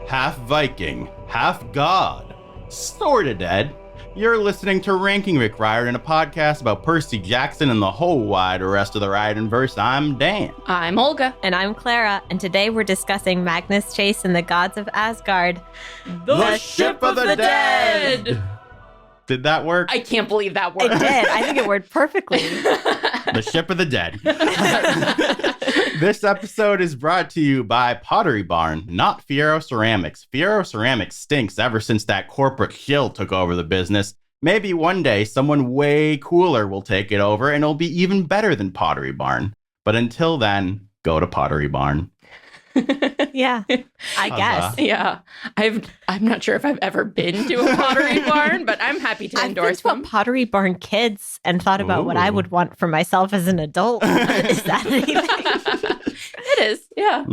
half Viking, half god, sorta dead. You're listening to Ranking Rick Riordan, a podcast about Percy Jackson and the whole wide rest of the Riordanverse. I'm Dan. I'm Olga. And I'm Clara, and today we're discussing Magnus Chase and the Gods of Asgard. The Ship of the Dead! Did that work? I can't believe that worked. It did. I think it worked perfectly. The Ship of the Dead. This episode is brought to you by Pottery Barn, not Fiero Ceramics. Fiero Ceramics stinks ever since that corporate shill took over the business. Maybe one day someone way cooler will take it over and it'll be even better than Pottery Barn. But until then, go to Pottery Barn. Yeah, I guess. Yeah. I'm not sure if I've ever been to a Pottery Barn, but I'm happy to endorse I've them. been to Pottery Barn Kids and thought about what I would want for myself as an adult. Is that anything? It is, yeah.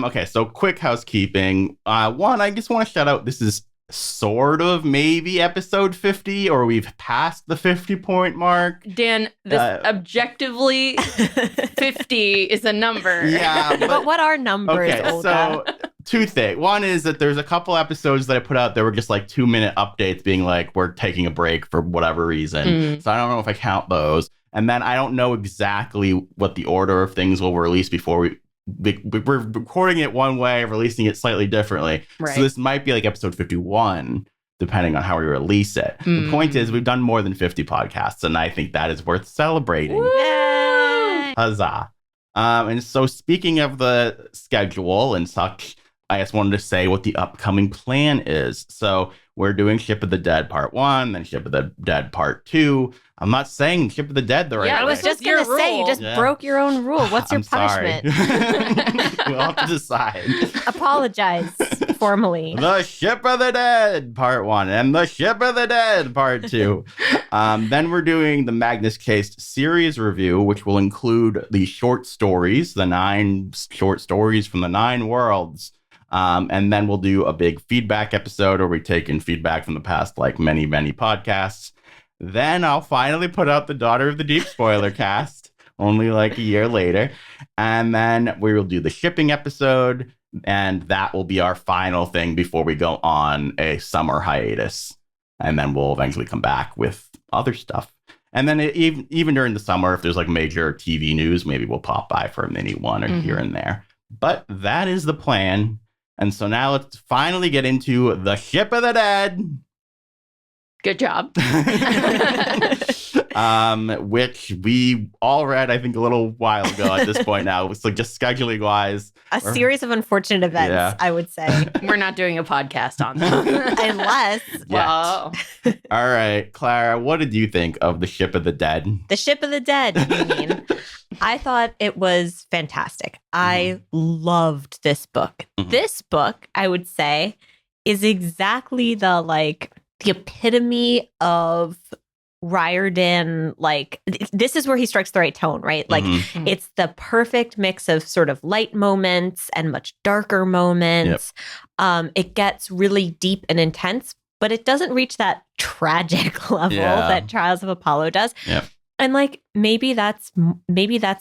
Okay, so quick housekeeping. One, I just want to shout out, this is sort of maybe episode 50, or we've passed the 50-point mark. Dan, this objectively 50 is a number. Yeah, but what are numbers, okay, Olga? so two things. One is that there's a couple episodes that I put out that were just like 2-minute updates being like, we're taking a break for whatever reason. So I don't know if I count those. And then I don't know exactly what the order of things will release before we're recording it one way, releasing it slightly differently. Right. So this might be like episode 51, depending on how we release it. The point is, we've done more than 50 podcasts, and I think that is worth celebrating. Yay! Huzzah. And so speaking of the schedule and such, I just wanted to say what the upcoming plan is. So we're doing Ship of the Dead Part 1, then Ship of the Dead Part 2. I'm not saying Ship of the Dead the right way. I was just going to say, you just broke your own rule. What's your punishment? We'll have to decide. Apologize formally. The Ship of the Dead Part 1 and the Ship of the Dead Part 2. Then we're doing the Magnus Chase series review, which will include the short stories, the 9 short stories from the 9 worlds. And then we'll do a big feedback episode where we take in feedback from the past, like many, many podcasts. Then I'll finally put out the Daughter of the Deep spoiler cast, only like a year later. And then we will do the shipping episode, and that will be our final thing before we go on a summer hiatus. And then we'll eventually come back with other stuff. And then even during the summer, if there's like major TV news, maybe we'll pop by for a mini one or here and there. But that is the plan. And so now let's finally get into the Ship of the Dead. Good job. Which we all read, I think, a little while ago at this point now. It's like just scheduling wise. A series of unfortunate events, I would say. We're not doing a podcast on them. Unless. Wow. All right, Clara, what did you think of the Ship of the Dead? The Ship of the Dead, you mean? I thought it was fantastic. I loved this book. This book, I would say, is exactly the epitome of Riordan. This is where he strikes the right tone, right? It's the perfect mix of sort of light moments and much darker moments. It gets really deep and intense, but it doesn't reach that tragic level that Trials of Apollo does. And maybe that's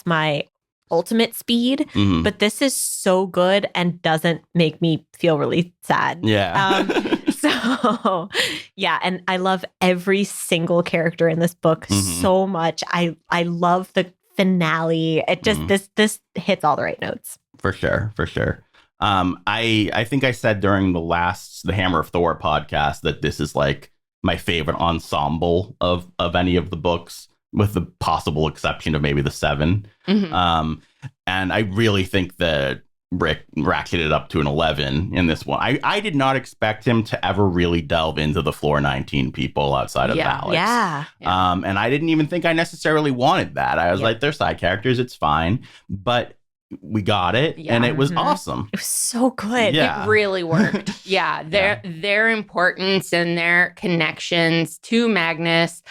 my ultimate speed, but this is so good and doesn't make me feel really sad. So, and I love every single character in this book so much. I love the finale. It just this hits all the right notes. For sure. I think I said during the Hammer of Thor podcast that this is like my favorite ensemble of any of the books, with the possible exception of maybe the 7. And I really think that Rick ratcheted up to an 11 in this one. I did not expect him to ever really delve into the Floor 19 people outside of Alex. And I didn't even think I necessarily wanted that. I was like, they're side characters, it's fine. But we got it, and it was awesome. It was so good. It really worked. Their importance and their connections to Magnus.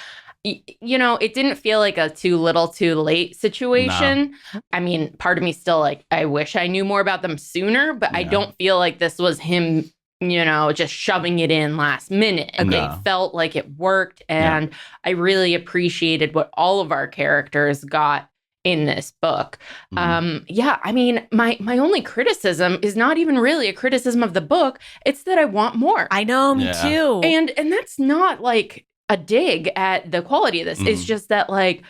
It didn't feel like a too little, too late situation. No. I mean, part of me still I wish I knew more about them sooner, but I don't feel like this was him, just shoving it in last minute. No. It felt like it worked, and I really appreciated what all of our characters got in this book. Mhm. I mean, my only criticism is not even really a criticism of the book. It's that I want more. I know, me Yeah. too. And that's not like a dig at the quality of this. It's Mhm. just that like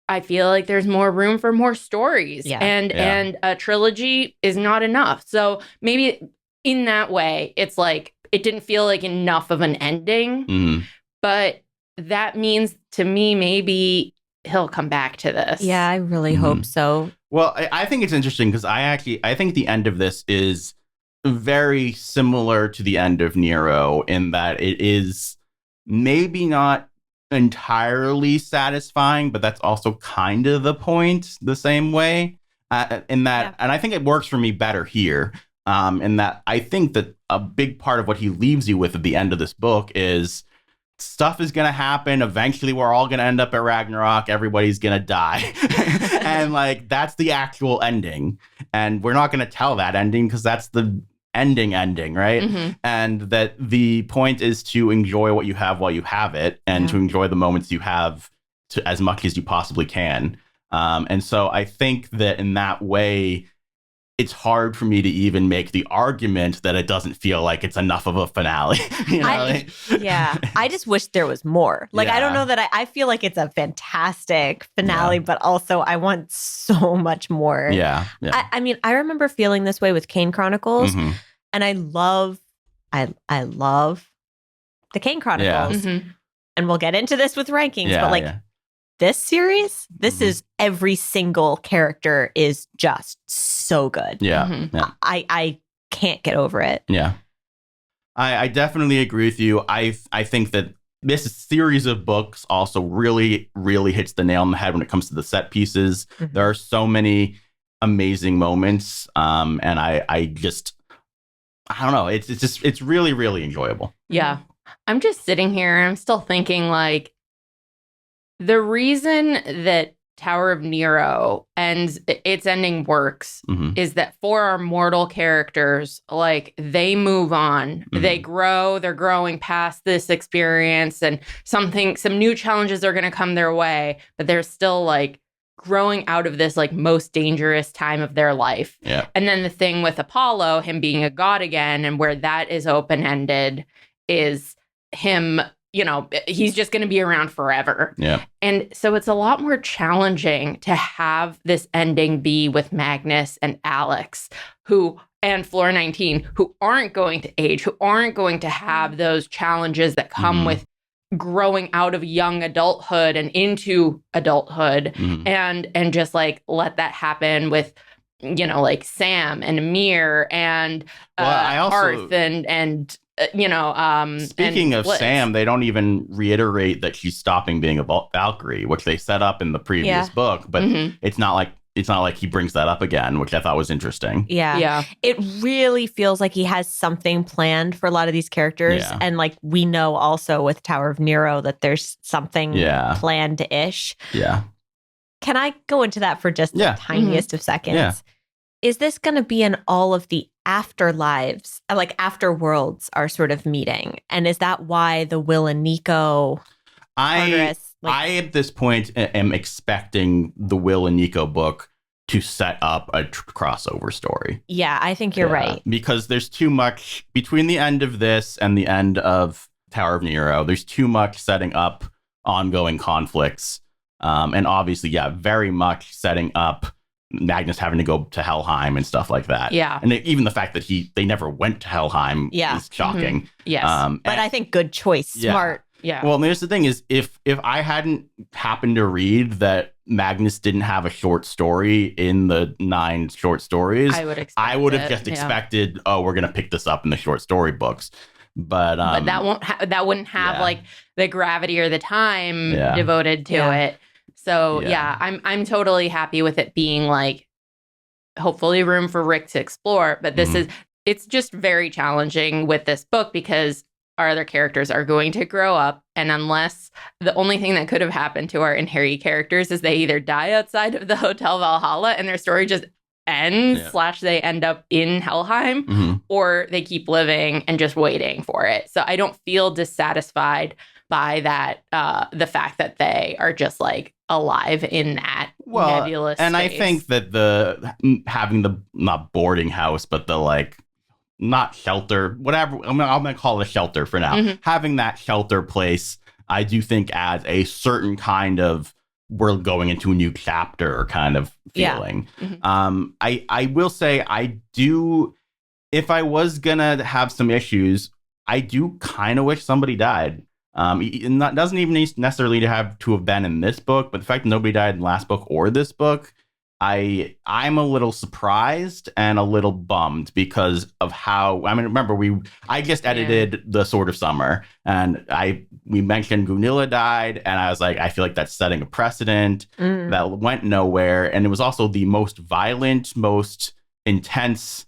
I feel like there's more room for more stories. Yeah. And a trilogy is not enough. So maybe in that way, it's like it didn't feel like enough of an ending. Mhm. But that means to me maybe he'll come back to this. Yeah, I really hope so. Well, I think it's interesting because I think the end of this is very similar to the end of Nero in that it is maybe not entirely satisfying, but that's also kind of the point the same way. In that, and I think it works for me better here. In that, I think that a big part of what he leaves you with at the end of this book is stuff is going to happen. Eventually, we're all going to end up at Ragnarok. Everybody's going to die. And like, that's the actual ending. And we're not going to tell that ending because that's the ending, right? Mhm. And that the point is to enjoy what you have while you have it and to enjoy the moments you have to as much as you possibly can. And so I think that in that way, it's hard for me to even make the argument that it doesn't feel like it's enough of a finale. You know? I just wish there was more. Like, I don't Yeah. know that I feel like it's a fantastic finale, but also I want so much more. Yeah. I mean, I remember feeling this way with Kane Chronicles, Mhm. and I love the Kane Chronicles. Mhm. And we'll get into this with rankings, Yeah, but like yeah. this series, this Mhm. is every single character is just so good. Yeah. Mhm. Yeah. I can't get over it. Yeah. I definitely agree with you. I think that this series of books also really, really hits the nail on the head when it comes to the set pieces. Mhm. There are so many amazing moments. And I don't know. It's really, really enjoyable. Yeah. I'm just sitting here and I'm still thinking like the reason that Tower of Nero and its ending works Mhm. is that for our mortal characters, like they move on, they grow, they're growing past this experience and some new challenges are going to come their way, but they're still like growing out of this like most dangerous time of their life. Yeah. And then the thing with Apollo, him being a god again, and where that is open-ended is him, you know, he's just going to be around forever. Yeah. And so it's a lot more challenging to have this ending be with Magnus and Alex, and Floor 19, who aren't going to age, who aren't going to have those challenges that come with growing out of young adulthood and into adulthood, and just like let that happen with, you know, like Sam and Amir and Arth and you know, speaking of Blitz. Sam, they don't even reiterate that she's stopping being a Valkyrie, which they set up in the previous book, but it's not like he brings that up again, which I thought was interesting. Yeah. It really feels like he has something planned for a lot of these characters. Yeah. And like we know also with Tower of Nero that there's something planned-ish. Yeah. Can I go into that for just the tiniest of seconds? Yeah. Is this going to be in all of the afterlives, like afterworlds are sort of meeting? And is that why the Will and Nico I at this point am expecting the Will and Nico book to set up a crossover story. Yeah, I think you're right. Because there's too much between the end of this and the end of Tower of Nero. There's too much setting up ongoing conflicts. And obviously, very much setting up Magnus having to go to Helheim and stuff like that. Yeah. And even the fact that they never went to Helheim is shocking. Yes. But I think good choice. Smart. Yeah. Well, and here's the thing is if I hadn't happened to read that Magnus didn't have a short story in the 9 short stories, I would have just expected, we're going to pick this up in the short story books. But that wouldn't have like the gravity or the time devoted to it. So I'm totally happy with it being like hopefully room for Rick to explore. But it's just very challenging with this book because our other characters are going to grow up. And unless the only thing that could have happened to our Inheri characters is they either die outside of the Hotel Valhalla and their story just ends / they end up in Helheim, or they keep living and just waiting for it. So I don't feel dissatisfied by that, the fact that they are just like alive in that nebulous and space. I think that the having the not boarding house, but the like not shelter, whatever I'm gonna call it a shelter for now. Mhm. Having that shelter place, I do think adds a certain kind of we're going into a new chapter kind of feeling. Mhm. I will say I do. If I was gonna have some issues, I do kind of wish somebody died. Doesn't even necessarily have been in this book, but the fact that nobody died in the last book or this book, I'm a little surprised and a little bummed because of how. I mean, remember I just edited the Sword of Summer, and we mentioned Gunilla died, and I was like, I feel like that's setting a precedent that went nowhere, and it was also the most violent, most intense,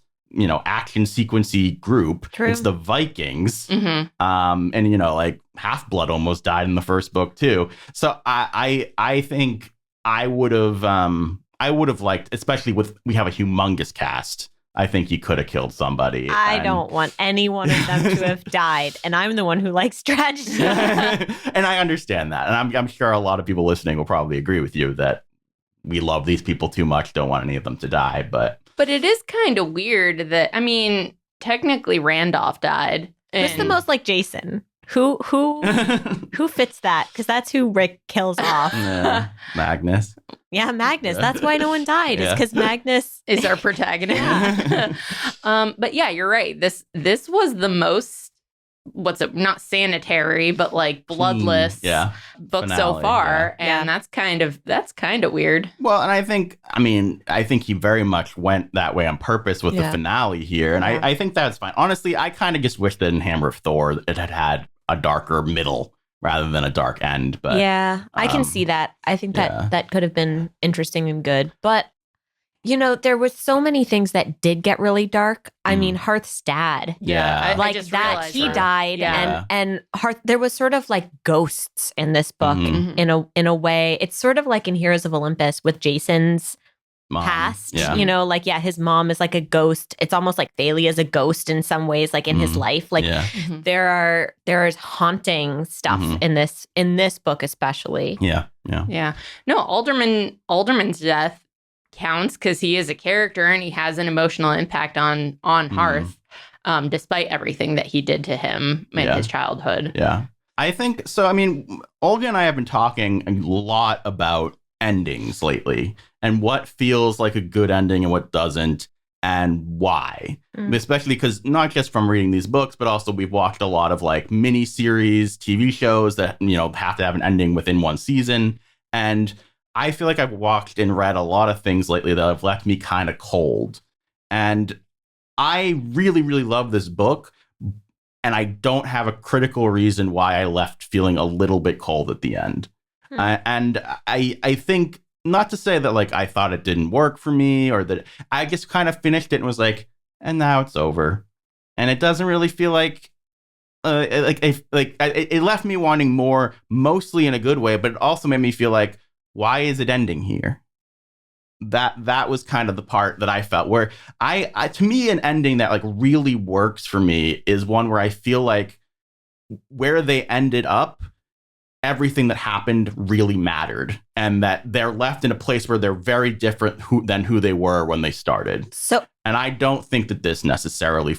action sequency group. True. It's the Vikings. Mhm. And like Half-Blood almost died in the first book too. So I think I would have liked, especially we have a humongous cast. I think you could have killed somebody. I don't want any one of them to have died, and I'm the one who likes tragedy. And I understand that, and I'm sure a lot of people listening will probably agree with you that we love these people too much, don't want any of them to die, But it is kind of weird that, I mean, technically Randolph died. Who's the most like Jason? Who fits that? Because that's who Rick kills off. Yeah, Magnus. Yeah, Magnus. That's why no one died. Yeah. It's because Magnus is our protagonist. Yeah. But yeah, you're right. This was the most, not sanitary, but like bloodless book Finale, so far. yeah. And that's kind of weird. Well, and I think he very much went that way on purpose with the finale here. And I think that's fine. Honestly, I kind of just wish that in Hammer of Thor it had a darker middle rather than a dark end. But yeah, I can see that. I think that could have been interesting and good. But there were so many things that did get really dark. I mean, Hearth's dad. Yeah. I just that he realized died, Yeah. and Hearth. There was sort of like ghosts in this book Mhm. in a way. It's sort of like in Heroes of Olympus with Jason's Mom. past. Yeah. His mom is like a ghost. It's almost like Thalia is a ghost in some ways, like in his life. Like Yeah. Mhm. there's haunting stuff in this book especially. Yeah. Yeah. No, Alderman's death counts because he is a character and he has an emotional impact on Hearth, despite everything that he did to him in his childhood. Yeah. I think so. I mean, Olga and I have been talking a lot about endings lately and what feels like a good ending and what doesn't and why. Especially because not just from reading these books, but also we've watched a lot of like mini series, TV shows that, have to have an ending within one season. And I feel like I've watched and read a lot of things lately that have left me kind of cold. And I really, really love this book. And I don't have a critical reason why I left feeling a little bit cold at the end. And I think, not to say that like I thought it didn't work for me or that I just kind of finished it and was like, and now it's over. And it doesn't really feel like it left me wanting more, mostly in a good way, but it also made me feel like, why is it ending here? That was kind of the part that I felt where to me, an ending that like really works for me is one where I feel like where they ended up, everything that happened really mattered, and that they're left in a place where they're very different than who they were when they started. So, and I don't think that this necessarily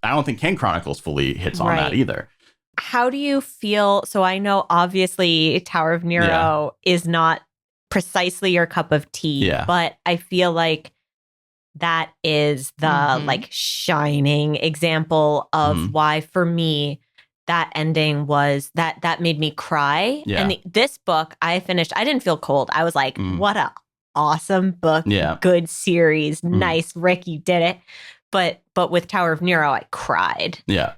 I don't think King Chronicles fully hits on that either. How do you feel? So I know obviously Tower of Nero is not precisely your cup of tea, but I feel like that is the like shining example of why for me that ending was that made me cry. And this book I finished, I didn't feel cold. I was like, what a awesome book, good series, nice, Rick, you did it. But with Tower of Nero I cried. And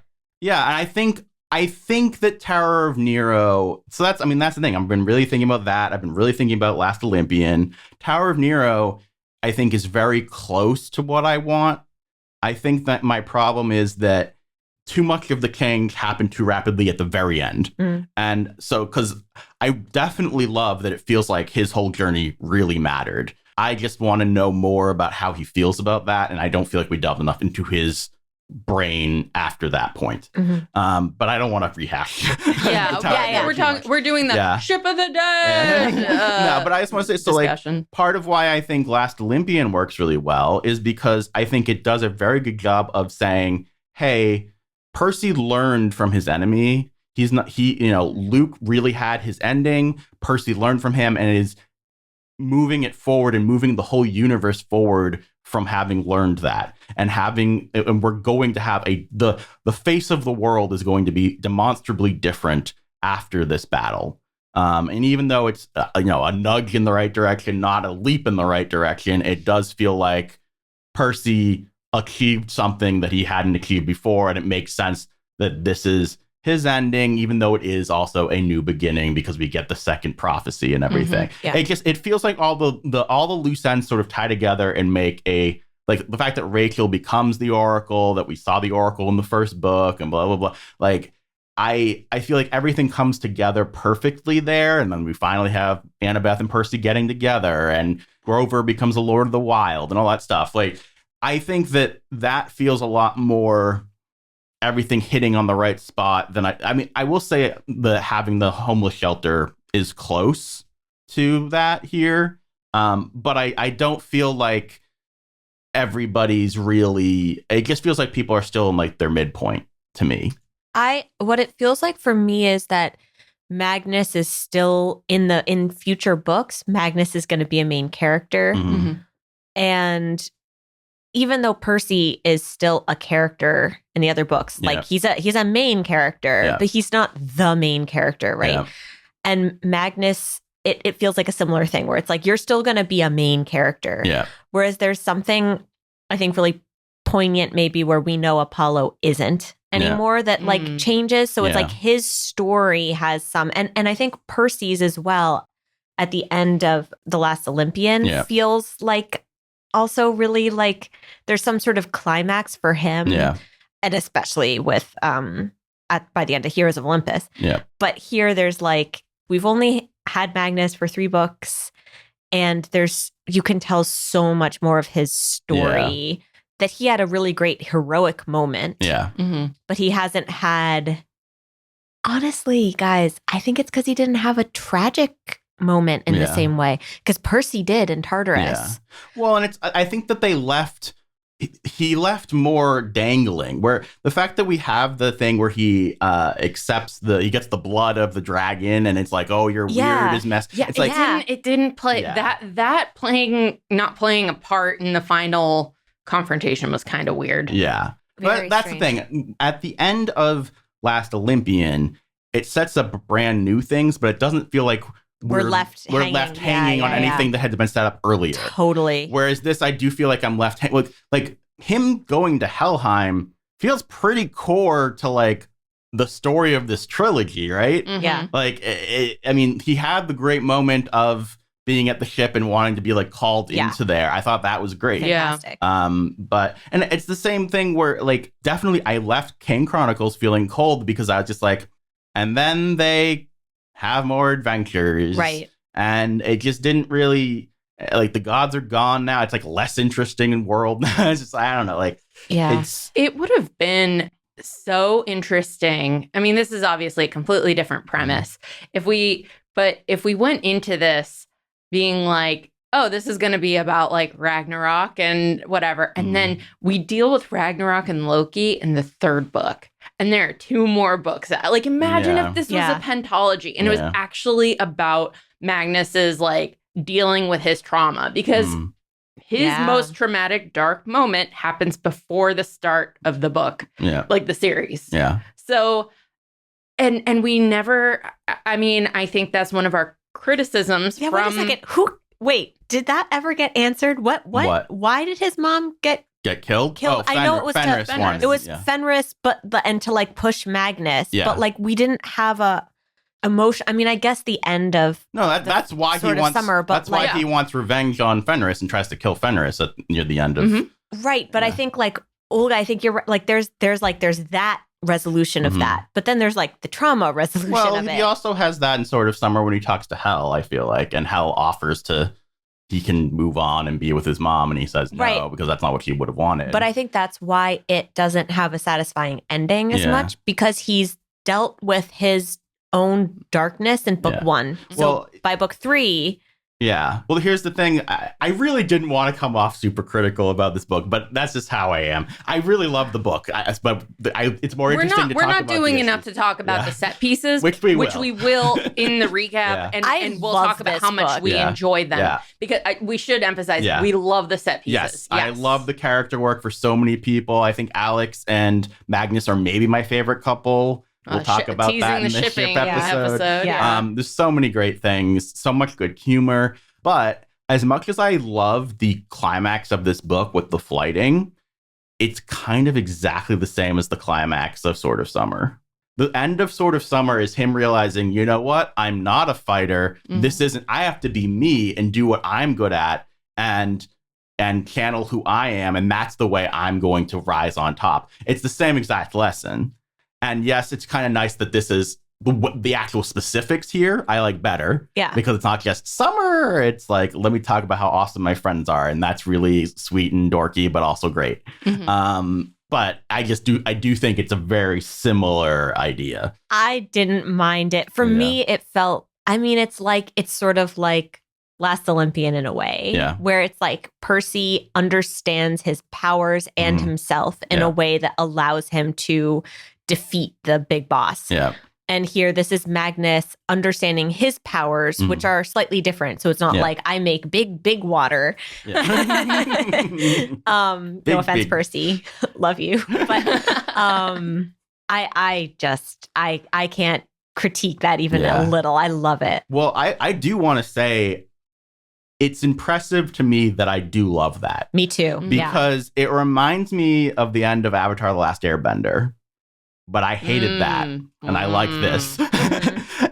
I think that Tower of Nero, so that's the thing. I've been really thinking about that. I've been really thinking about Last Olympian. Tower of Nero, I think, is very close to what I want. I think that my problem is that too much of the king happened too rapidly at the very end. And so, because I definitely love that it feels like his whole journey really mattered. I just want to know more about how he feels about that. And I don't feel like we delved enough into his brain after that point. But I don't want to rehash. We're doing the ship of the dead. No, but I just want to say, so discussion. Like part of why I think Last Olympian works really well is because I think it does a very good job of saying, hey, Percy learned from his enemy. Luke really had his ending. Percy learned from him and is moving it forward and moving the whole universe forward from having learned that, and we're going to have the face of the world is going to be demonstrably different after this battle. And even though it's a nudge in the right direction, not a leap in the right direction, it does feel like Percy achieved something that he hadn't achieved before, and it makes sense that this is his ending, even though it is also a new beginning because we get the second prophecy and everything. It feels like all the loose ends sort of tie together and make the fact that Rachel becomes the Oracle, that we saw the Oracle in the first book, and blah blah blah. Like I feel like everything comes together perfectly there, and then we finally have Annabeth and Percy getting together, and Grover becomes a Lord of the Wild, and all that stuff. Like I think that feels a lot more everything hitting on the right spot than I will say that having the homeless shelter is close to that here. But I don't feel like everybody's really, it just feels like people are still in like their midpoint to me. What it feels like for me is that Magnus is still in future books. Magnus is going to be a main character. And even though Percy is still a character in the other books, like he's a main character, but he's not the main character, right? Yeah. And Magnus, it feels like a similar thing where it's like you're still going to be a main character. Yeah. Whereas there's something I think really poignant maybe where we know Apollo isn't anymore that like changes. So it's like his story has some, and I think Percy's as well at the end of The Last Olympian feels like also really like there's some sort of climax for him, and especially with by the end of Heroes of Olympus. But here there's like we've only had Magnus for 3 books, and you can tell so much more of his story that he had a really great heroic moment. But he hasn't had. Honestly, guys, I think it's because he didn't have a tragic moment in the same way, because Percy did in Tartarus. Well, and I think that he left more dangling, where the fact that we have the thing where he he gets the blood of the dragon, and it's like, oh, you're weird as mess. It's like it didn't play that not playing a part in the final confrontation was kind of weird. But that's the thing. At the end of Last Olympian, it sets up brand new things, but it doesn't feel like we're left hanging on anything that had been set up earlier. Totally. Whereas this, I do feel like I'm left like him going to Helheim feels pretty core to like the story of this trilogy, right? Like, I mean, he had the great moment of being at the ship and wanting to be like called into there. I thought that was great. Fantastic. But it's the same thing where like definitely I left King Chronicles feeling cold because I was just like, and then they have more adventures. Right. And it just didn't really, like, the gods are gone now. It's like less interesting in world. It's just, I don't know, like, it would have been so interesting. I mean, this is obviously a completely different premise. If we went into this being like, oh, this is going to be about like Ragnarok and whatever. And then we deal with Ragnarok and Loki in the 3rd book. And there are 2 more books. Like, imagine if this was a pentology and it was actually about Magnus's like dealing with his trauma, because his most traumatic dark moment happens before the start of the book, like the series. So, and we never, I mean, I think that's one of our criticisms from... Wait a second. Wait, did that ever get answered? What? Why did his mom get killed? Oh, I know it was Fenris. It was Fenris, but to like push Magnus. But like we didn't have a emotion. I mean, I guess the end of that's why he wants summer, but that's why he wants revenge on Fenris and tries to kill Fenris near the end of right. But I think like Olga, I think you're right. Like there's that resolution of that, but then there's like the trauma resolution of it. He also has that in Sword of Summer when he talks to Hel, I feel like, and Hel offers to he can move on and be with his mom, and he says no, Right. because that's not what she would have wanted. But I think that's why it doesn't have a satisfying ending as much, because he's dealt with his own darkness in book 1. So by book 3... Yeah. Well, here's the thing. I really didn't want to come off super critical about this book, but that's just how I am. I really love the book, but it's more interesting to talk about. We're not doing enough to talk about the set pieces, which we will in the recap, and we'll talk about how much we enjoyed them. Because we should emphasize we love the set pieces. Yes, I love the character work for so many people. I think Alex and Magnus are maybe my favorite couple. We'll talk about that in the ship episode. There's so many great things, so much good humor. But as much as I love the climax of this book with the flighting, it's kind of exactly the same as the climax of Sword of Summer. The end of Sword of Summer is him realizing, you know what? I'm not a fighter. This isn't, I have to be me and do what I'm good at and channel who I am. And that's the way I'm going to rise on top. It's the same exact lesson. And yes, it's kind of nice that this is the actual specifics here I like better. Yeah. Because it's not just summer. It's like, let me talk about how awesome my friends are. And that's really sweet and dorky, but also great. But I do think it's a very similar idea. I didn't mind it. For me, it felt, it's sort of like Last Olympian in a way, where it's like Percy understands his powers and himself in a way that allows him to defeat the big boss. Yeah. And here, this is Magnus understanding his powers, which are slightly different. So it's not like I make big water. Yeah. No offense, Percy. Love you. But I can't critique that even a little. I love it. Well, I do want to say it's impressive to me that I do love that. Me too. Because it reminds me of the end of Avatar: The Last Airbender. But I hated that, and I like this.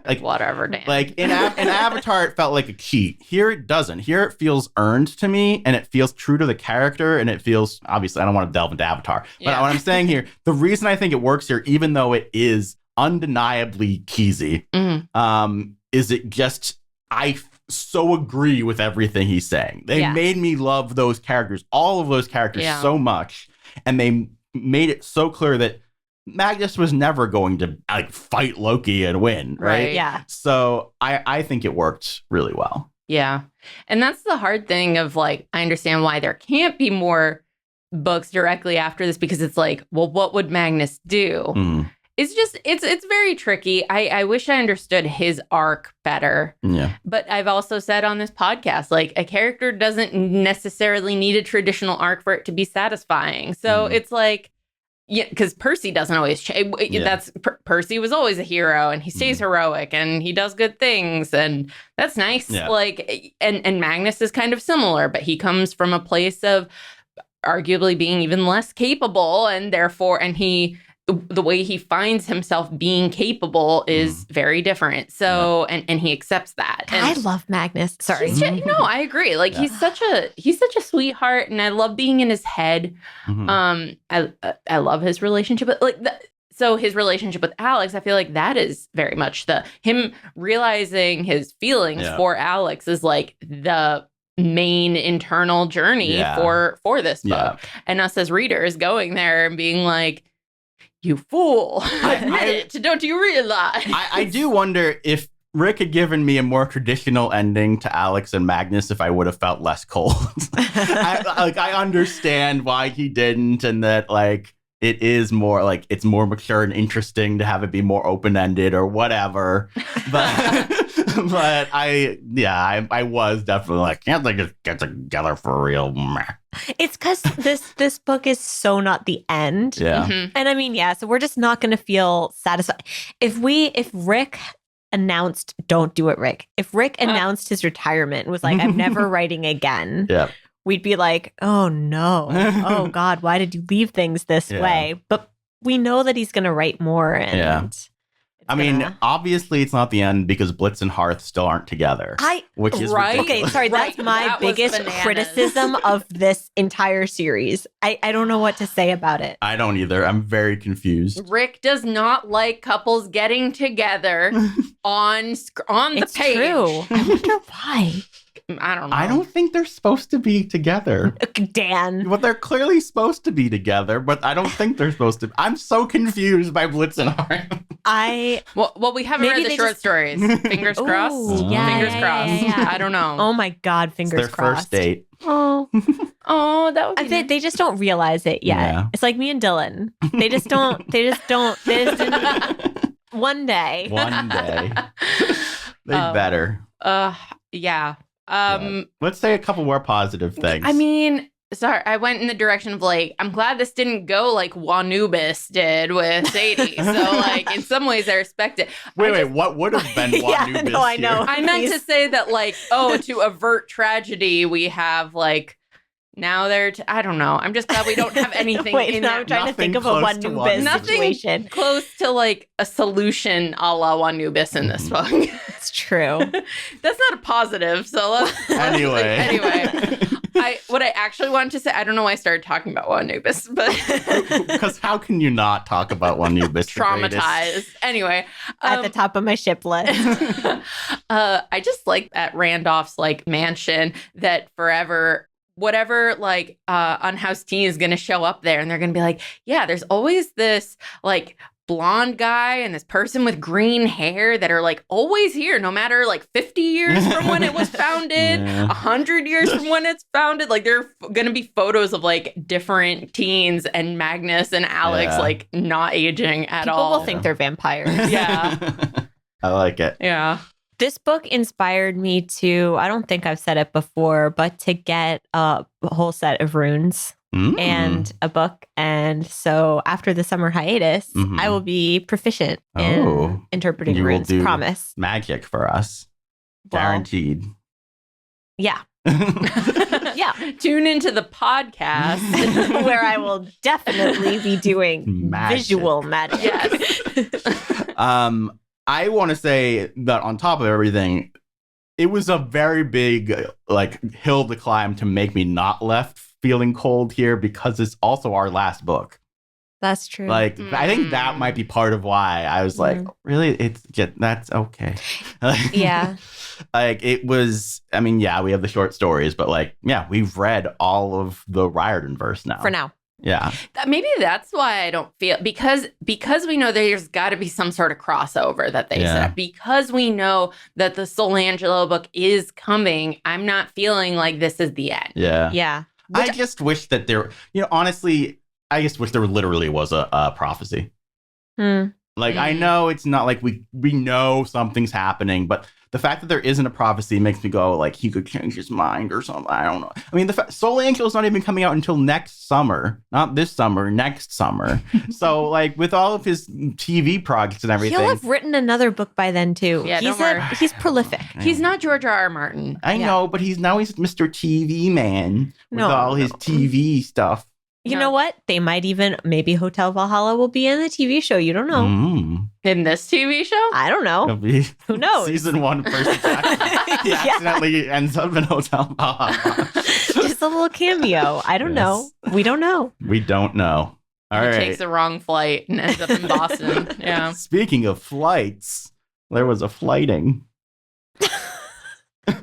Like whatever, Dan. Like in Avatar, it felt like a cheat. Here it doesn't. Here it feels earned to me, and it feels true to the character, and it feels, obviously, I don't want to delve into Avatar. But what I'm saying here, the reason I think it works here, even though it is undeniably cheesy, is it just, I so agree with everything he's saying. They made me love those characters, all of those characters so much, and they made it so clear that Magnus was never going to fight Loki and win, right? Yeah. So I think it worked really well. Yeah. And that's the hard thing of I understand why there can't be more books directly after this, because it's like, well, what would Magnus do? It's just, it's very tricky. I wish I understood his arc better. Yeah. But I've also said on this podcast, a character doesn't necessarily need a traditional arc for it to be satisfying. So it's like, yeah, because Percy doesn't always change. Percy was always a hero, and he stays heroic, and he does good things, and that's nice. Yeah. And Magnus is kind of similar, but he comes from a place of arguably being even less capable, and therefore, the way he finds himself being capable is very different. So, and he accepts that. And I love Magnus. Sorry. I agree. He's such a sweetheart, and I love being in his head. I love his relationship with so his relationship with Alex, I feel like that is very much him realizing his feelings for Alex is the main internal journey for this book. And us as readers going there and being like, you fool. Admit it. Don't you realize? I do wonder if Rick had given me a more traditional ending to Alex and Magnus, if I would have felt less cold. I understand why he didn't, and that it is more it's more mature and interesting to have it be more open-ended or whatever. But but I was definitely can't they just get together for real? It's because this book is so not the end. Yeah. And so we're just not going to feel satisfied. If Rick announced, don't do it, Rick. If Rick announced his retirement and was like, I'm never writing again. Yeah. We'd be like, oh no. Oh God, why did you leave things this way? But we know that he's going to write more. And obviously it's not the end because Blitz and Hearth still aren't together. Which is ridiculous. Okay, sorry, that's my biggest criticism of this entire series. I don't know what to say about it. I don't either. I'm very confused. Rick does not like couples getting together on the page. True. I wonder why. I don't know. I don't think they're supposed to be together. Dan. Well, they're clearly supposed to be together, but I don't think they're supposed to. I'm so confused by Blitz and Harm. Well, we haven't Maybe read the they short just- stories. Fingers crossed. Ooh, Fingers crossed. yeah. I don't know. Oh my God, It's fingers their crossed. first date. Oh, Oh, that would be nice. they just don't realize it yet. Yeah. It's like me and Dylan. They just didn't. One day. One day. They Oh. better. Yeah. Let's say a couple more positive things. I mean, sorry, I went in the direction of like, I'm glad this didn't go like Wanubis did with Sadie. So like, in some ways, I respect it. wait, what would have been Yeah, Wanubis no, I know. here? I meant to say that like, to avert tragedy, we have like. Now they're, I don't know. I'm just glad we don't have anything Wait, in now that. I'm trying to think of a Nothing close to Wanubis Nothing situation. close to like a solution a la Wanubis in this book. It's true. That's not a positive. So let's Anyway. what I actually wanted to say, I don't know why I started talking about Wanubis, but Because how can you not talk about Wanubis? the greatest? traumatized. Anyway, At the top of my ship list. I just like at Randolph's like mansion that forever whatever like unhoused teen is going to show up there and they're going to be like, yeah, there's always this like blonde guy and this person with green hair that are like always here no matter like 50 years from when it was founded, Yeah. 100 years from when it's founded. Like there are going to be photos of like different teens and Magnus and Alex Yeah. like not aging at People all. will think they're vampires. Yeah. I like it. Yeah. This book inspired me to, I don't think I've said it before, but to get a whole set of runes Mm. and a book. And so after the summer hiatus, Mhm. I will be proficient Oh. in interpreting You will runes. do- Promise. Magic for us. Well, Guaranteed. Yeah. Yeah. Tune into the podcast. Where I will definitely be doing Magic. visual magic. Yes. I want to say that on top of everything, it was a very big like hill to climb to make me not left feeling cold here because it's also our last book. That's true. Like I think that Mm. might be part of why I was like, really, that's okay. Yeah. Like it was. I mean, yeah, we have the short stories, but like, yeah, we've read all of the Riordanverse now. For now. Yeah. Maybe that's why I don't feel because we know there's got to be some sort of crossover that they Yeah. set up. Because we know that the Solangelo book is coming. I'm not feeling like this is the end. Yeah. Yeah. I just wish that there, honestly, I just wish there literally was a prophecy. Hmm. Like, I know it's not like we know something's happening, but the fact that there isn't a prophecy makes me go, like, he could change his mind or something. I don't know. I mean, Soul Angel is not even coming out until next summer. Not this summer, next summer. So, like, with all of his TV projects and everything. He'll have written another book by then too. Yeah, don't worry. He's prolific. He's not George R. R. Martin. I Yeah. know, but now he's Mr. TV man with No, all his no. TV stuff. You No. know what? They might even maybe Hotel Valhalla will be in the TV show. You don't know. Mm. In this TV show? I don't know. It'll be Who knows? Season 1, Percy Jackson. He Yeah. accidentally ends up in Hotel Valhalla. Just a little cameo. I don't know. We don't know. We don't know. All He right. takes the wrong flight and ends up in Boston. Yeah. Speaking of flights, there was a flighting. Ship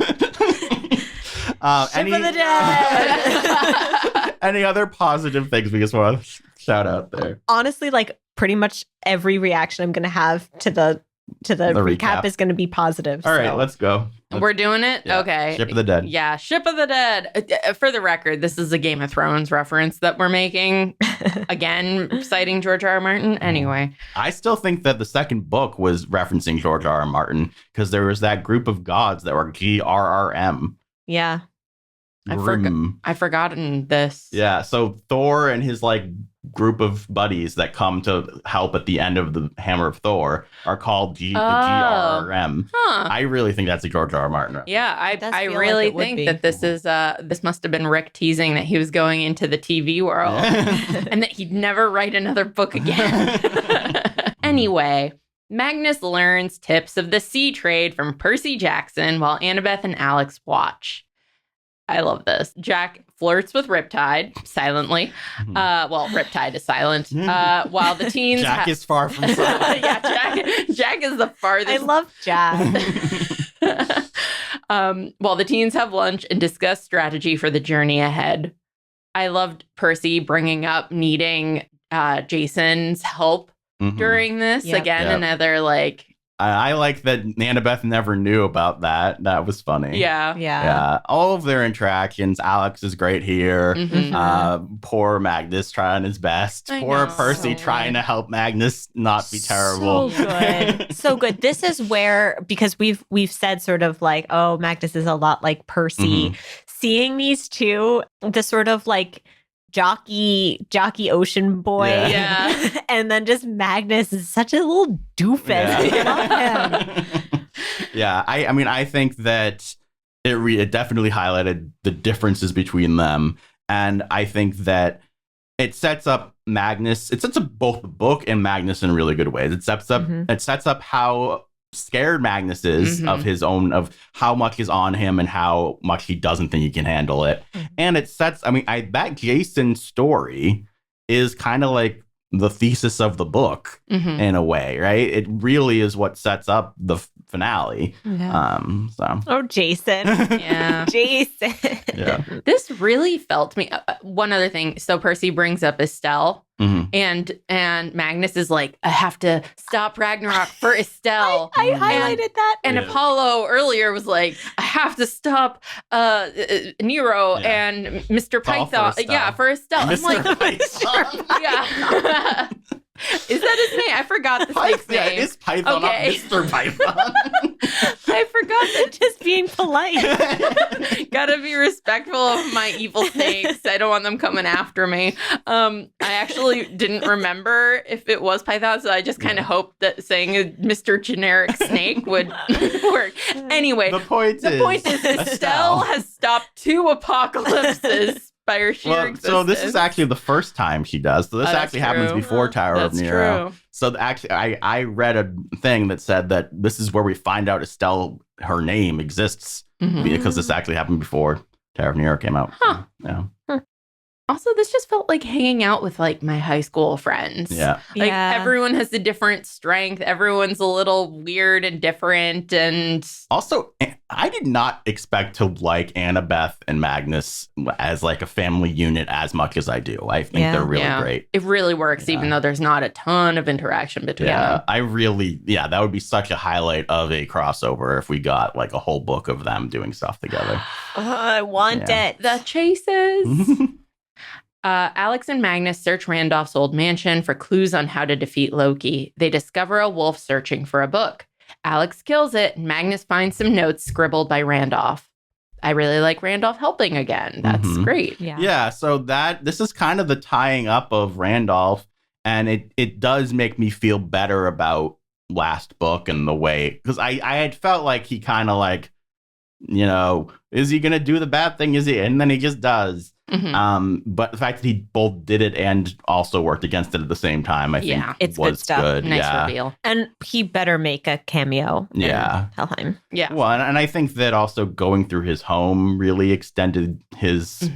of the dead. Any other positive things we just want to shout out there? Honestly, like pretty much every reaction I'm going to have to the recap recap. is going to be positive. All right, so. let's go. We're doing it? Yeah. Okay. Ship of the Dead. Yeah, Ship of the Dead. For the record, this is a Game of Thrones reference that we're making. Again, citing George R. R. Martin. Anyway. I still think that the second book was referencing George R. R. Martin because there was that group of gods that were GRRM. Yeah. I've forgotten this. Yeah, so Thor and his like group of buddies that come to help at the end of the Hammer of Thor are called the GRRM. Huh. I really think that's a George R. R. Martin. Yeah, It does I feel like really it would think be. that this must have been Rick teasing that he was going into the TV world and that he'd never write another book again. Anyway, Magnus learns tips of the sea trade from Percy Jackson while Annabeth and Alex watch. I love this. Jack flirts with Riptide silently. Well, Riptide is silent. While the teens Jack is far from silent. yeah, Jack is the farthest. I love Jack. While the teens have lunch and discuss strategy for the journey ahead. I loved Percy bringing up needing Jason's help during this. Yep. Again, another like... I like that Annabeth never knew about that. That was funny. Yeah. All of their interactions. Alex is great here. Poor Magnus trying his best. Poor Percy trying to help Magnus not be terrible. So good. So good. This is where, because we've said sort of like, oh, Magnus is a lot like Percy. Seeing these two, the sort of like jockey ocean boy, and then just Magnus is such a little doofus. I love him. I mean, I think that it definitely highlighted the differences between them, and I think that it sets up Magnus. It sets up both the book and Magnus in really good ways. It sets up how scared Magnus is of his own, of how much is on him and how much he doesn't think he can handle it. And it sets, I mean, that Jason story is kind of like the thesis of the book in a way, right? It really is what sets up the finale. Oh, Jason. Jason. This really felt me. One other thing. So Percy brings up Estelle. And Magnus is like, I have to stop Ragnarok for Estelle. I highlighted that. And Apollo earlier was like, I have to stop Nero and Mr. Python. For Estelle. I'm like, Is that his name? I forgot the snake's name. It is Python, not Mr. Python. I forgot that. Just being polite. Gotta be respectful of my evil snakes. I don't want them coming after me. I actually didn't remember if it was Python, so I just kind of hoped that saying a Mr. Generic Snake would work. Anyway, the point is Estelle has stopped 2 apocalypses by her sheer existence. So this is actually the first time she does. So this actually happens before Tower of Nero. True. So actually, I read a thing that said that this is where we find out Estelle, her name exists, because this actually happened before Tower of Nero came out. Huh. Yeah. Also, this just felt like hanging out with like my high school friends. Everyone has a different strength. Everyone's a little weird and different. And also, I did not expect to like Annabeth and Magnus as like a family unit as much as I do. I think they're really great. It really works, even though there's not a ton of interaction between them. That would be such a highlight of a crossover if we got like a whole book of them doing stuff together. I want it. The chases. Alex and Magnus search Randolph's old mansion for clues on how to defeat Loki. They discover a wolf searching for a book. Alex kills it, and Magnus finds some notes scribbled by Randolph. I really like Randolph helping again. That's great. So this is kind of the tying up of Randolph, and it does make me feel better about last book and the way, because I had felt like he kind of like, is he gonna do the bad thing? Is he? And then he just does. But the fact that he both did it and also worked against it at the same time, I think it's was good stuff. Good. Nice reveal. And he better make a cameo in Helheim. Yeah. Well, and I think that also going through his home really extended his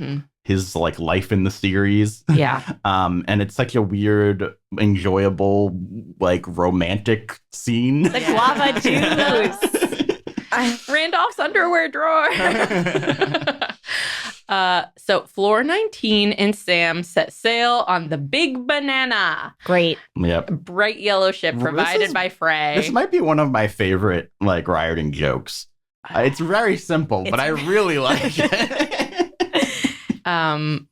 like life in the series. Yeah. And it's such a weird, enjoyable, like romantic scene. The guava juice. Randolph's underwear drawer. So Floor 19 and Sam set sail on the Big Banana. Great. Yep. A bright yellow ship provided by Frey. This might be one of my favorite like Riordan jokes. It's very simple, but I really like it. I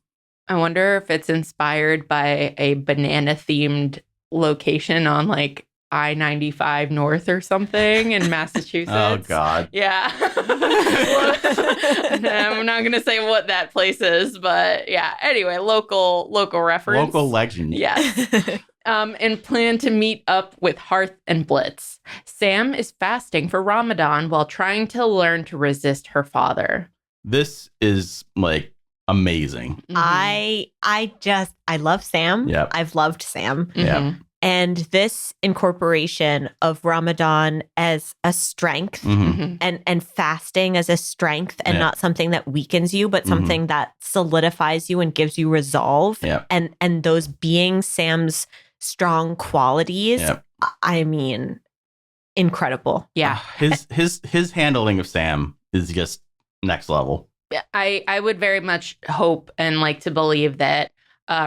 wonder if it's inspired by a banana themed location on like I-95 North or something in Massachusetts. Oh, God. Yeah. I'm not going to say what that place is, but yeah. Anyway, local reference. Local legend. Yes. And plan to meet up with Hearth and Blitz. Sam is fasting for Ramadan while trying to learn to resist her father. This is like amazing. I love Sam. Yep. I've loved Sam. Yeah. And this incorporation of Ramadan as a strength and fasting as a strength and not something that weakens you, but something that solidifies you and gives you resolve. And those being Sam's strong qualities, I mean, incredible. Yeah. His handling of Sam is just next level. I would very much hope and like to believe that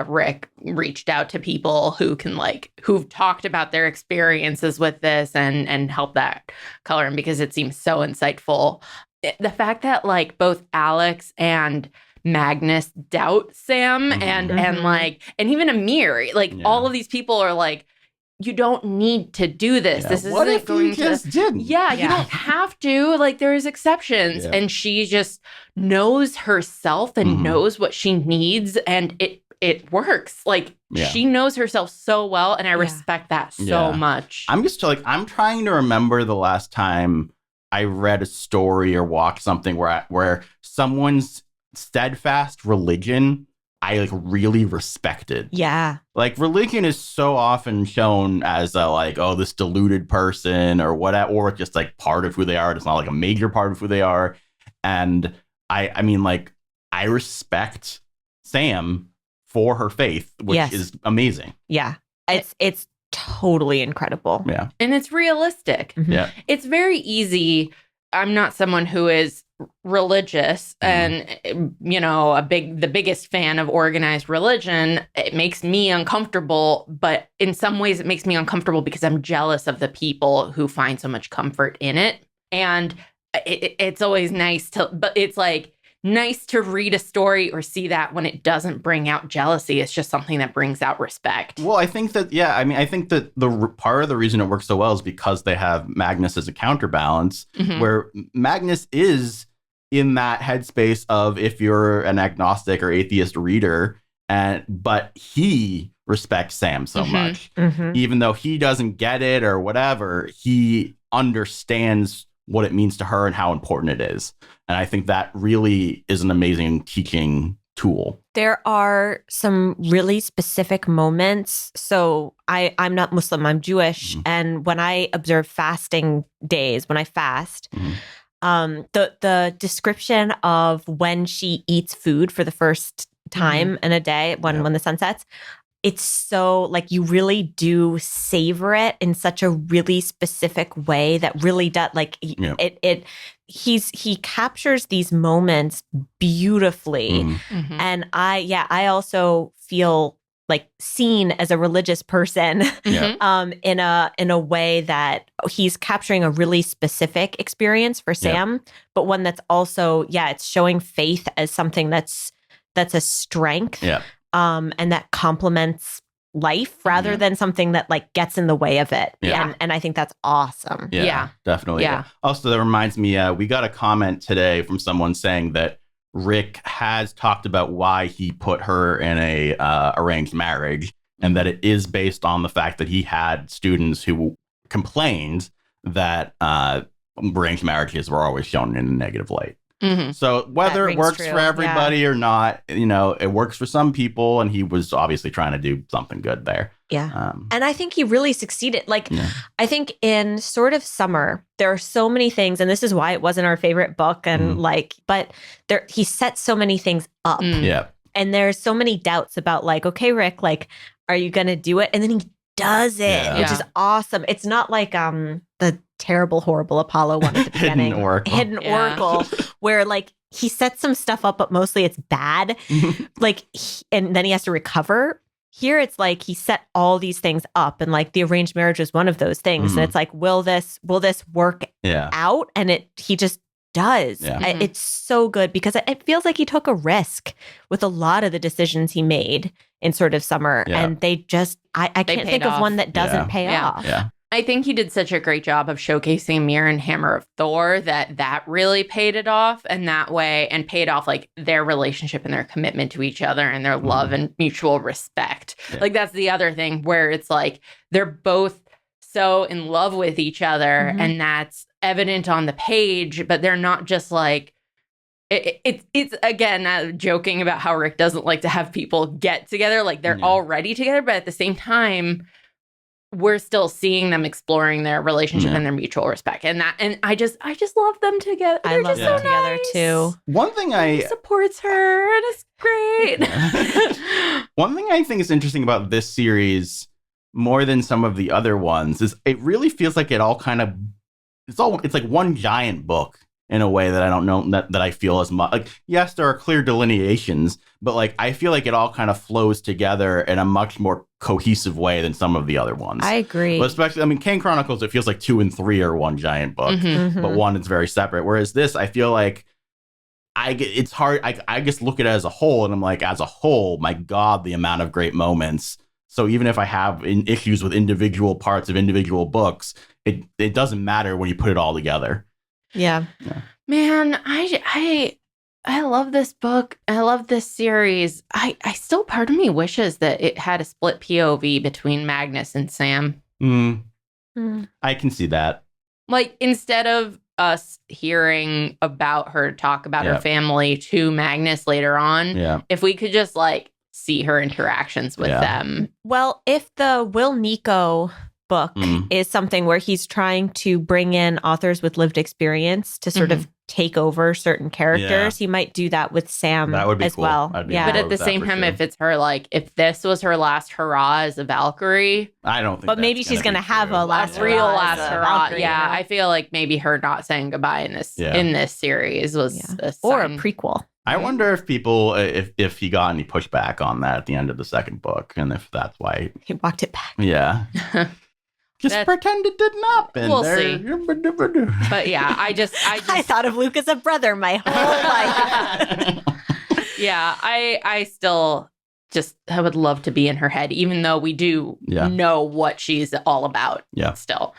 Rick reached out to people who can who've talked about their experiences with this and help that color in, because it seems so insightful. The fact that like both Alex and Magnus doubt Sam and even Amir, all of these people are like, you don't need to do this. Yeah. This isn't what if going you just didn't? Yeah, you don't have to. Like, there's exceptions. Yeah. And she just knows herself and knows what she needs. And it works. Like, she knows herself so well. And I respect that so much. I'm just like, I'm trying to remember the last time I read a story or watched something where someone's steadfast religion I like really respected. Yeah. Like religion is so often shown as a like, oh, this deluded person or whatever, or just like part of who they are. It's not like a major part of who they are. And I mean, like, I respect Sam for her faith, which is amazing. Yeah. It's totally incredible. Yeah. And it's realistic. Mm-hmm. Yeah. It's very easy. I'm not someone who is religious and, you know, the biggest fan of organized religion. It makes me uncomfortable, but in some ways it makes me uncomfortable because I'm jealous of the people who find so much comfort in it. And it's always nice but it's like nice to read a story or see that when it doesn't bring out jealousy. It's just something that brings out respect. Well, I think that, I think that the part of the reason it works so well is because they have Magnus as a counterbalance, where Magnus is in that headspace of if you're an agnostic or atheist reader, but he respects Sam so much. Even though he doesn't get it or whatever, he understands what it means to her and how important it is. And I think that really is an amazing teaching tool. There are some really specific moments. So I'm not Muslim, I'm Jewish. And when I observe fasting days, when I fast, the description of when she eats food for the first time in a day, when the sun sets, it's so like you really do savor it in such a really specific way that really does like he captures these moments beautifully. And I also feel like seen as a religious person in a way that he's capturing a really specific experience for Sam, but one that's also it's showing faith as something that's a strength. And that complements life rather than something that like gets in the way of it. And I think that's awesome. Yeah, definitely. Yeah. Also, that reminds me, we got a comment today from someone saying that Rick has talked about why he put her in a arranged marriage, and that it is based on the fact that he had students who complained that arranged marriages were always shown in a negative light. So whether it works for everybody or not, you know, it works for some people, and he was obviously trying to do something good there. And I think he really succeeded. Like, I think in sort of Summer, there are so many things, and this is why it wasn't our favorite book, and but he set so many things up. And there's so many doubts about like, okay, Rick, like, are you going to do it? And then he does it, which is awesome. It's not like the terrible, horrible Apollo one at the beginning. Hidden Oracle, where like he sets some stuff up, but mostly it's bad. Like, and then he has to recover. Here, it's like he set all these things up, and like the arranged marriage was one of those things. And it's like, will this work out? And he just does. It's so good because it feels like he took a risk with a lot of the decisions he made in sort of Summer, and they just I can't think of one that doesn't pay off. I think he did such a great job of showcasing Mir and Hammer of Thor that really paid it off, and that way, and paid off like their relationship and their commitment to each other and their love and mutual respect. Like that's the other thing where it's like they're both so in love with each other, and that's evident on the page, but they're not just like it's again joking about how Rick doesn't like to have people get together, like they're already together, but at the same time we're still seeing them exploring their relationship and their mutual respect, and I just love them together. They're just so together nice. Too. One thing he supports her, and it's great. One thing I think is interesting about this series more than some of the other ones is it really feels like it's like one giant book. in a way that I don't know that I feel as much. Like, yes, there are clear delineations, but like I feel like it all kind of flows together in a much more cohesive way than some of the other ones. I agree. But especially, I mean, Kane Chronicles, it feels like 2 and 3 are one giant book, but one is very separate. Whereas this, I feel like it's hard. I just look at it as a whole, and I'm like, as a whole, my God, the amount of great moments. So even if I have issues with individual parts of individual books, it doesn't matter when you put it all together. Yeah. Man, I love this book. I love this series. I still, part of me wishes that it had a split POV between Magnus and Sam. I can see that. Like, instead of us hearing about her talk about her family to Magnus later on, if we could just like see her interactions with them. Well, if the Will Nico book is something where he's trying to bring in authors with lived experience to sort of take over certain characters, he might do that with Sam that would be as cool. well. But at the same time, if it's her, like, if this was her last hurrah as a Valkyrie, I don't think. But maybe she's going to have a last real hurrah last as a hurrah. Valkyrie, Yeah, you know? I feel like maybe her not saying goodbye in this series was a or a sign. prequel. I wonder if people, if he got any pushback on that at the end of the second book, and if that's why He walked it back. Yeah. Just pretend it didn't happen. We'll see. But yeah, I just I thought of Luke as a brother my whole life. Yeah, I still just, I would love to be in her head, even though we do know what she's all about still.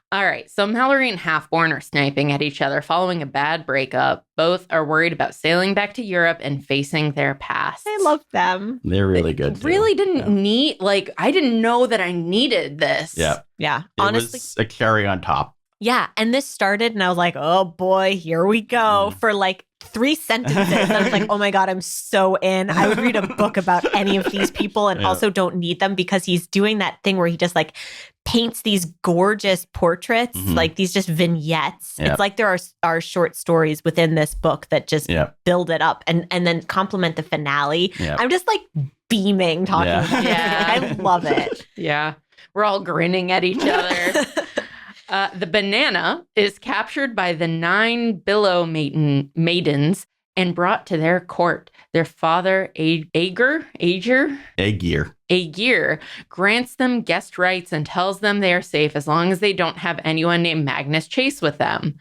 All right, so Mallory and Halfborn are sniping at each other following a bad breakup. Both are worried about sailing back to Europe and facing their past. I love them. They're really good. Really didn't need, like, I didn't know that I needed this. Yeah. Yeah. Honestly. It was a cherry on top. Yeah. And this started and I was like, oh boy, here we go. For like 3 sentences. I was like, oh my God, I'm so in. I would read a book about any of these people and also don't need them, because he's doing that thing where he just like paints these gorgeous portraits, like these just vignettes. It's like there are short stories within this book that just build it up and then complement the finale. I'm just like beaming talking about it. I love it. Yeah. We're all grinning at each other. The banana is captured by the 9 billow maidens and brought to their court. Their father, Aegir, grants them guest rights and tells them they are safe as long as they don't have anyone named Magnus Chase with them.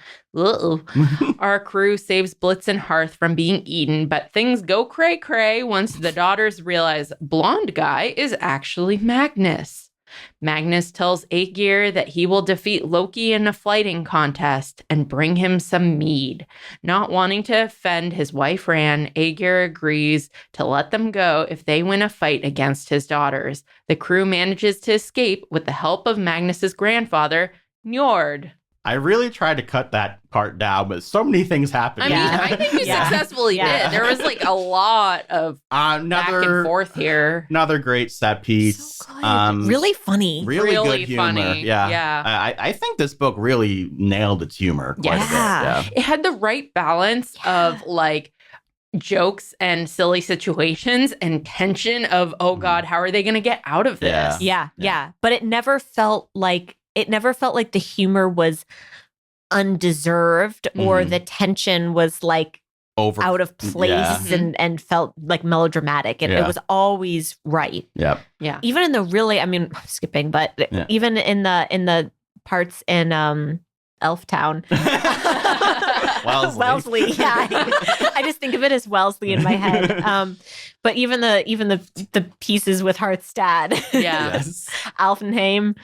Our crew saves Blitz and Hearth from being eaten, but things go cray-cray once the daughters realize blonde guy is actually Magnus. Magnus tells Aegir that he will defeat Loki in a fighting contest and bring him some mead. Not wanting to offend his wife Ran, Aegir agrees to let them go if they win a fight against his daughters. The crew manages to escape with the help of Magnus's grandfather, Njord. I really tried to cut that part down, but so many things happened. I mean, I think we successfully did. There was like a lot of back and forth here. Another great set piece. So really funny. Really good humor. Funny. Yeah. I think this book really nailed its humor quite a bit. Yeah. It had the right balance of like jokes and silly situations and tension of, oh God, how are they going to get out of this? Yeah. But it never felt like the humor was undeserved or the tension was like out of place and felt like melodramatic. It was always right. Yeah. Even in the really, I mean, I'm skipping, but even in the parts in Elftown. Wellesley. Yeah. I just think of it as Wellesley in my head. But even the pieces with Hearthstad. Alfheim.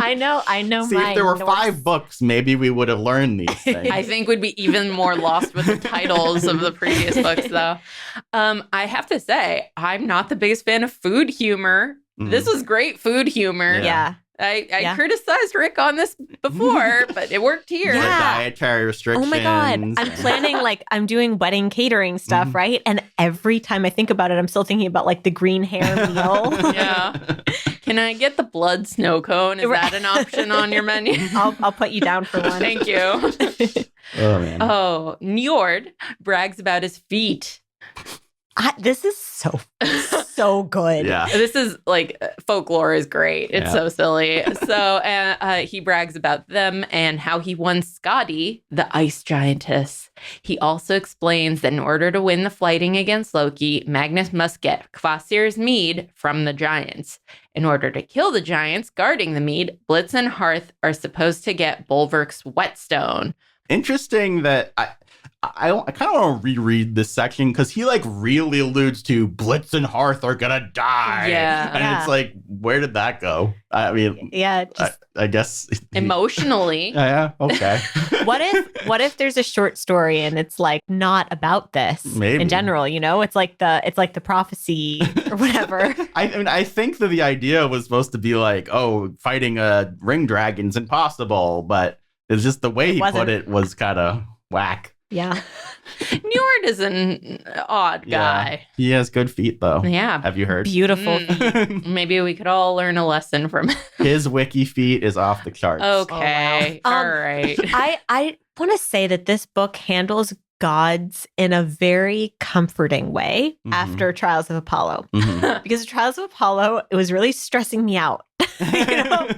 I know. See, if there were 5 books, maybe we would have learned these things. I think we'd be even more lost with the titles of the previous books, though. I have to say, I'm not the biggest fan of food humor. This was great food humor. Yeah. I criticized Rick on this before, but it worked here. The dietary restrictions. Oh my God. I'm planning, I'm doing wedding catering stuff, right? And every time I think about it, I'm still thinking about the green hair meal. Can I get the blood snow cone? Is that an option on your menu? I'll put you down for one. Thank you. Oh, man. Njord brags about his feet. This is so so good. Yeah. This is like folklore is great. It's so silly. So he brags about them and how he won Skadi, the ice giantess. He also explains that in order to win the fighting against Loki, Magnus must get Kvasir's mead from the giants. In order to kill the giants guarding the mead, Blitz and Hearth are supposed to get Bulwark's whetstone. Interesting that I kind of want to reread this section because he like really alludes to Blitz and Hearth are gonna die. And it's like, where did that go? I mean, I guess emotionally. Yeah, okay. What if there's a short story and it's like not about this in general? You know, it's like the prophecy or whatever. I mean, I think that the idea was supposed to be like, oh, fighting a ring dragon's impossible, but it's just the way he put it was kind of whack. Yeah. Njord is an odd guy. He has good feet, though. Yeah. Have you heard? Beautiful. Maybe we could all learn a lesson from him. His wiki feet is off the charts. Okay. Oh, wow. All right. I want to say that this book handles gods in a very comforting way after Trials of Apollo. Because Trials of Apollo, it was really stressing me out. You know?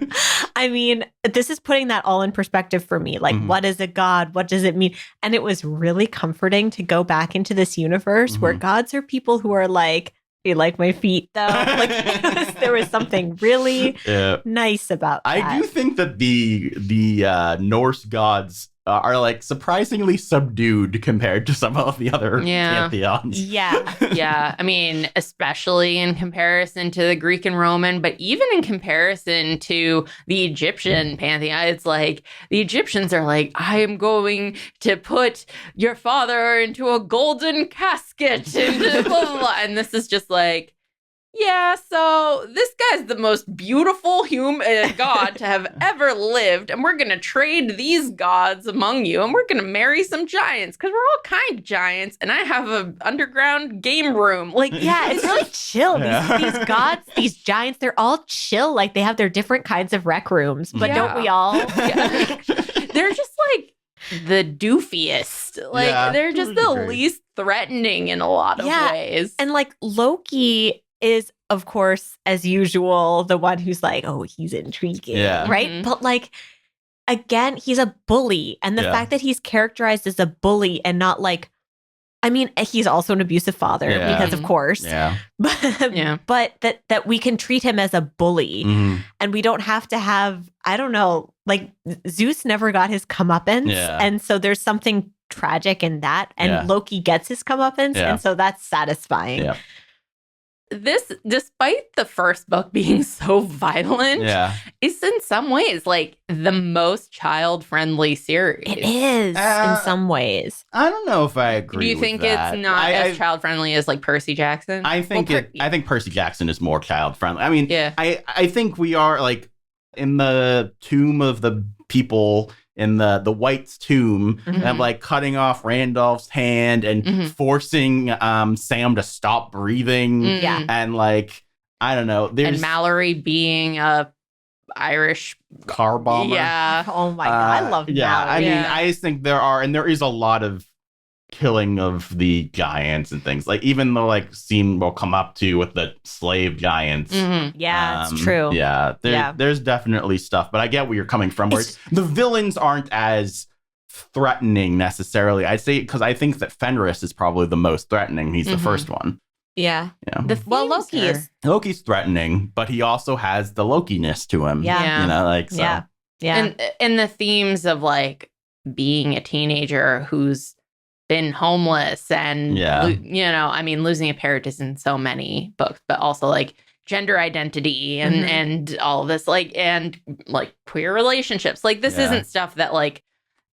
I mean, this is putting that all in perspective for me. Like, what is a god? What does it mean? And it was really comforting to go back into this universe where gods are people who are like, you like my feet, though? Like, there was something really nice about that. I do think that the Norse gods are like surprisingly subdued compared to some of the other pantheons. Yeah. I mean, especially in comparison to the Greek and Roman, but even in comparison to the Egyptian pantheon, it's like the Egyptians are like, I am going to put your father into a golden casket and blah, blah, blah. And this is just like, yeah, so this guy's the most beautiful human god to have ever lived, and we're going to trade these gods among you, and we're going to marry some giants, because we're all kind of giants, and I have an underground game room. Like, yeah, it's really chill. These gods, these giants, they're all chill. Like, they have their different kinds of rec rooms, but don't we all? They're just like the doofiest. Like, they're just the least threatening in a lot of ways. And like Loki is, of course, as usual, the one who's like, oh, he's intriguing, right? But like, again, he's a bully. And the fact that he's characterized as a bully and not like, I mean, he's also an abusive father because, of course. But that we can treat him as a bully and we don't have to have, I don't know, like Zeus never got his comeuppance. And so there's something tragic in that. And Loki gets his comeuppance. And so that's satisfying. This, despite the first book being so violent, is in some ways like the most child-friendly series. It is in some ways. I don't know if I agree. Do you think it's not as child-friendly as like Percy Jackson? I think I think Percy Jackson is more child-friendly. I mean, I think we are like in the tomb of the people. In the White's tomb, and like cutting off Randolph's hand and forcing Sam to stop breathing, and like I don't know, and Mallory being a Irish car bomber. Oh my god, I love Mallory. I mean, I just think there is a lot of killing of the giants and things. Like even the like scene we'll come up to with the slave giants. Yeah, it's true. There's definitely stuff, but I get where you're coming from. Where the villains aren't as threatening necessarily. I'd say because I think that Fenris is probably the most threatening. He's the first one. Loki's threatening, but he also has the Loki-ness to him. You know, like so. And the themes of like being a teenager who's been homeless and, you know, I mean, losing a parent is in so many books, but also like gender identity and all of this, like, and like queer relationships. Like, this isn't stuff that like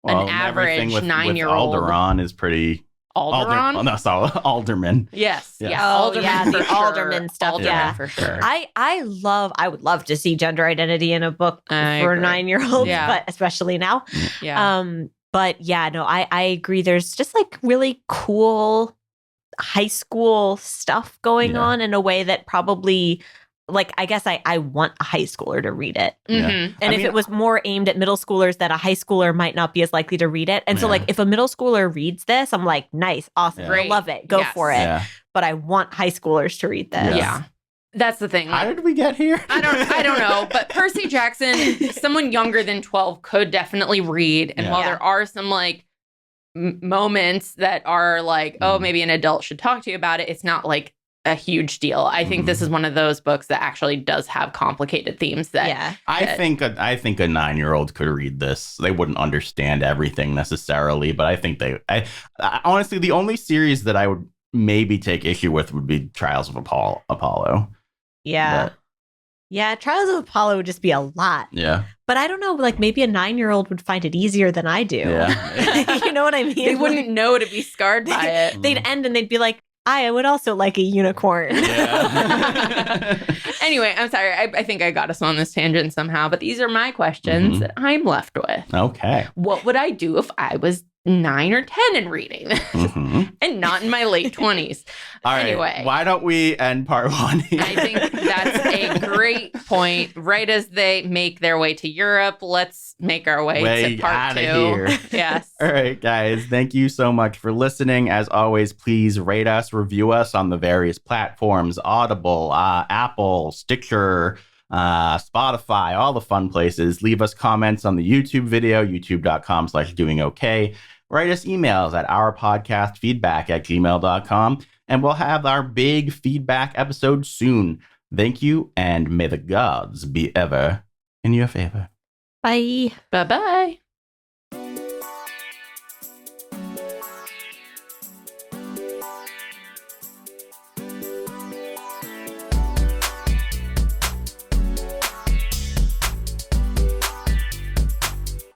an average 9-year-old. Alderaan is pretty. Alderaan? No, sorry, Alderman. Yes. The Alderman stuff. Alderman for sure. I would love to see gender identity in a book for a 9-year-old, but especially now. But yeah, no, I agree. There's just like really cool high school stuff going on in a way that probably like, I guess I want a high schooler to read it. Mhm. And if it was more aimed at middle schoolers, that a high schooler might not be as likely to read it. And so, like, if a middle schooler reads this, I'm like, nice, awesome, I love it, go for it. Yeah. But I want high schoolers to read this. Yeah. That's the thing. How did we get here? I don't know. But Percy Jackson, someone younger than 12 could definitely read. And while there are some like moments that are like, oh, maybe an adult should talk to you about it, it's not like a huge deal. I think this is one of those books that actually does have complicated themes that I think a 9-year-old could read this. They wouldn't understand everything necessarily, but I think I honestly, the only series that I would maybe take issue with would be Trials of Apollo. Yeah. But, yeah, Trials of Apollo would just be a lot. Yeah. But I don't know, like maybe a 9-year-old would find it easier than I do. Yeah. You know what I mean? they wouldn't know to be scarred by it. They'd end and they'd be like, I would also like a unicorn. Yeah. Anyway, I'm sorry. I think I got us on this tangent somehow, but these are my questions that I'm left with. Okay. What would I do if I was 9 or 10 and reading and not in my late 20s? All right. Anyway, why don't we end part 1 here? I think that's a great point. Right as they make their way to Europe, let's make our way to part 2. Here. Yes. All right, guys. Thank you so much for listening. As always, please rate us, review us on the various platforms: Audible, Apple, Stitcher, Spotify, all the fun places. Leave us comments on the YouTube video, youtube.com/DoingOK. Write us emails at ourpodcastfeedback@gmail.com, and we'll have our big feedback episode soon. Thank you, and may the gods be ever in your favor. Bye. Bye-bye.